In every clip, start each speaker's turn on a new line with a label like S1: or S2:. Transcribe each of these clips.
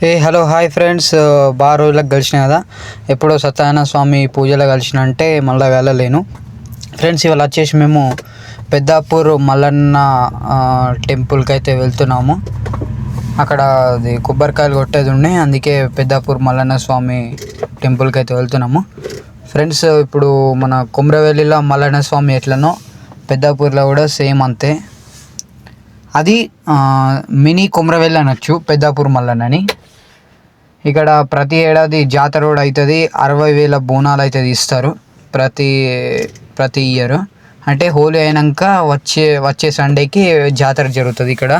S1: Hello hi friends. బాగా రోజులకు కలిసిన కదా, ఎప్పుడో సత్యనారాయణ స్వామి పూజలో కలిసిన అంటే మళ్ళీ వెళ్ళలేను ఫ్రెండ్స్. ఇవాళ వచ్చేసి మేము పెద్దాపూర్ మల్లన్న టెంపుల్కి అయితే వెళ్తున్నాము. అక్కడ అది కొబ్బరికాయలు కొట్టేది ఉండే, అందుకే పెద్దాపూర్ మల్లన్న స్వామి టెంపుల్కి అయితే వెళ్తున్నాము ఫ్రెండ్స్. ఇప్పుడు మన కుమ్రవెల్లిలో మల్లన్న స్వామి ఎట్లనో పెద్దాపూర్లో కూడా సేమ్ అంతే. అది మినీ కుమ్రవెల్లి అనొచ్చు, పెద్దాపూర్ మల్లన్నని. ఇక్కడ ప్రతి ఏడాది జాతర కూడా అవుతుంది. 60,000 బోనాలు అయితే తీస్తారు ప్రతి ఇయర్. అంటే హోలీ అయినాక వచ్చే సండేకి జాతర జరుగుతుంది ఇక్కడ.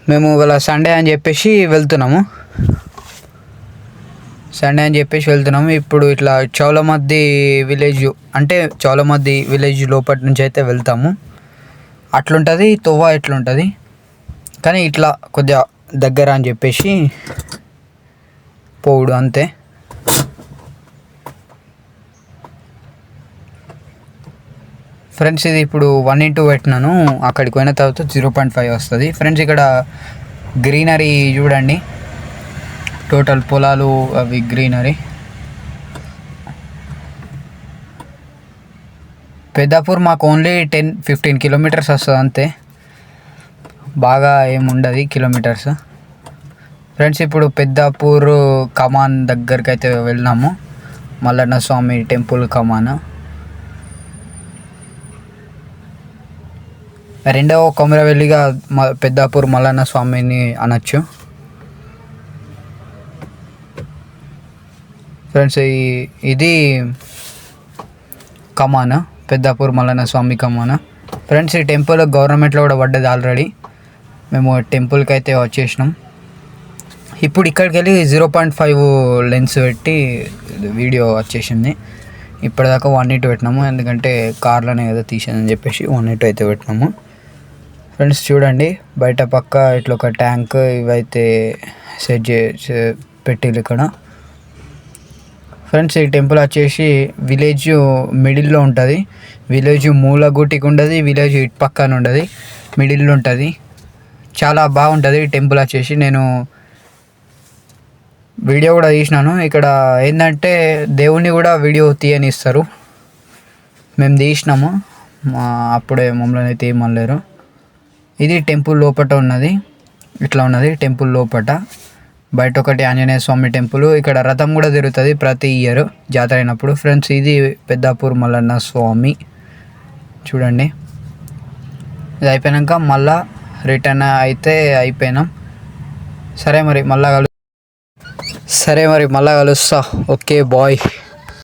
S1: మేము ఇవాళ సండే అని చెప్పేసి వెళ్తున్నాము. ఇప్పుడు ఇట్లా చౌలమద్ది విలేజ్, అంటే చౌలమద్ది విలేజ్ లోపటి నుంచి అయితే వెళ్తాము. అట్లుంటుంది తోవ, ఇట్లుంటుంది. కానీ ఇట్లా కొద్దిగా దగ్గర అని చెప్పేసి పోవుడు అంతే ఫ్రెండ్స్. ఇది ఇప్పుడు 1:2 పెట్టినాను, అక్కడికి పోయిన తర్వాత 0.5 వస్తుంది ఫ్రెండ్స్. ఇక్కడ గ్రీనరీ చూడండి, టోటల్ పొలాలు అవి గ్రీనరీ. పెద్దాపూర్ మాకు ఓన్లీ 10-15 కిలోమీటర్స్ వస్తుంది అంతే, బాగా ఏముండదు కిలోమీటర్స్ ఫ్రెండ్స్. ఇప్పుడు పెద్దాపూర్ కమాన్ దగ్గరికి అయితే వెళ్ళినాము, మల్లన్న స్వామి టెంపుల్ కమాన్. రెండవ కొమరవెల్లిగా పెద్దాపూర్ మల్లన్న స్వామిని అనొచ్చు ఫ్రెండ్స్. ఇది కమాన్, పెద్దాపూర్ మల్లన్న స్వామి కమాన్ ఫ్రెండ్స్. ఈ టెంపుల్ గవర్నమెంట్లో కూడా పడ్డది ఆల్రెడీ. మేము టెంపుల్కి అయితే వచ్చేసినాం. ఇప్పుడు ఇక్కడికి వెళ్ళి 0.5 లెన్స్ పెట్టి వీడియో వచ్చేసింది. ఇప్పటిదాకా 1:8 పెట్టినాము, ఎందుకంటే కార్లోనే కదా తీసానని చెప్పేసి 1:8 అయితే పెట్టినాము ఫ్రెండ్స్. చూడండి బయట పక్క ఇట్లా ఒక ట్యాంక్ ఇవైతే సెట్ పెట్టిల్లు ఇక్కడ ఫ్రెండ్స్. ఈ టెంపుల్ వచ్చేసి విలేజ్ మిడిల్లో ఉంటుంది. విలేజ్ మూలగుటికి ఉండదు, విలేజ్ ఇటు పక్కన ఉండదు, మిడిల్లో ఉంటుంది. చాలా బాగుంటుంది టెంపుల్ వచ్చేసి. నేను వీడియో కూడా తీసినాను. ఇక్కడ ఏంటంటే దేవుణ్ణి కూడా వీడియో తీయనిస్తారు. మేము తీసినాము, అప్పుడే మమ్మల్ని అయితే ఏమనలేరు. ఇది టెంపుల్ లోపల ఉన్నది, ఇట్లా ఉన్నది టెంపుల్ లోపల. బయట ఒకటి ఆంజనేయ స్వామి టెంపుల్. ఇక్కడ రథం కూడా తిరుగుతుంది ప్రతి ఇయర్ జాతర అయినప్పుడు ఫ్రెండ్స్. ఇది పెద్దాపూర్ మల్లన్న స్వామి చూడండి. ఇది అయిపోయాక మళ్ళా రిటర్న్ అయితే అయిపోయినాం. సరే మరి మళ్ళా కలుస్తా. Okay bye.